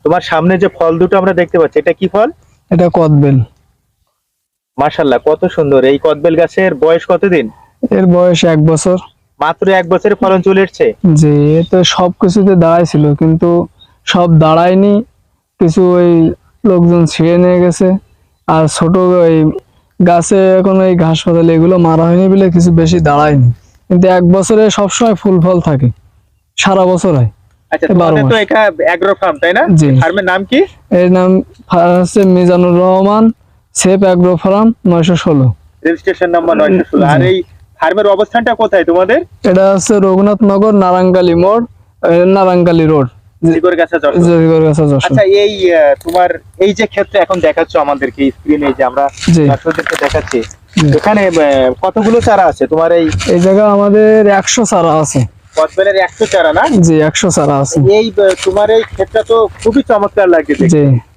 তোমার সামনে যে ফল দুটো আমরা দেখতে পাচ্ছি, এটা কি ফল? এটা কদবেল। মাশাআল্লাহ, কত সুন্দর! এই কদবেল গাছের বয়স কতদিন? এর বয়স 1 বছর। মাত্র 1 বছরে ফলন চলে এসছে। যে এ তো সবকিছুতে দাঁড়াইছিল, কিন্তু সব দাঁড়ায়নি, কিছু ওই লোকজন ছিঁড়ে নিয়ে গেছে। আর ছোট ওই গাছে এখন এই ঘাস পাতাল এগুলো মারা হয়নি বলে কিছু বেশি দাঁড়ায়নি, কিন্তু 1 বছরে সবসময় ফুল ফল থাকে, সারা বছর হয়। আচ্ছা, 12 তোমাদের তো মাস। এটা অ্যাগ্রো ফার্ম, তাই না? জি। ফার্মের নাম কি? এর নাম হচ্ছে Mizanur Rahman safe agro farm 916। Registration number 916। আর জি। এই ফার্মের অবস্থানটা কোথায় তোমাদের? এটা হচ্ছে রঘুনাথনগর, নারাঙ্গালি মোড়, নারাঙ্গালি রোড, জিগরগাছা, যশোর। জিগরগাছা, যশোর। আচ্ছা, এই তোমার এই যে ক্ষেত্রে এখন দেখাচ্ছ আমাদেরকে স্ক্রিনে, যে আমরা জি। দর্শকদেরকে দেখাচ্ছি, জি। এখানে কতগুলো চারা আছে তোমার এই এই জায়গা আমাদের 100 চারা আছে। কদবেলের? 100 চারা না? জি, 100 চারা আছে। এই তোমার এই ক্ষেতটা তো খুবই চমৎকার লাগছে দেখতে। জি।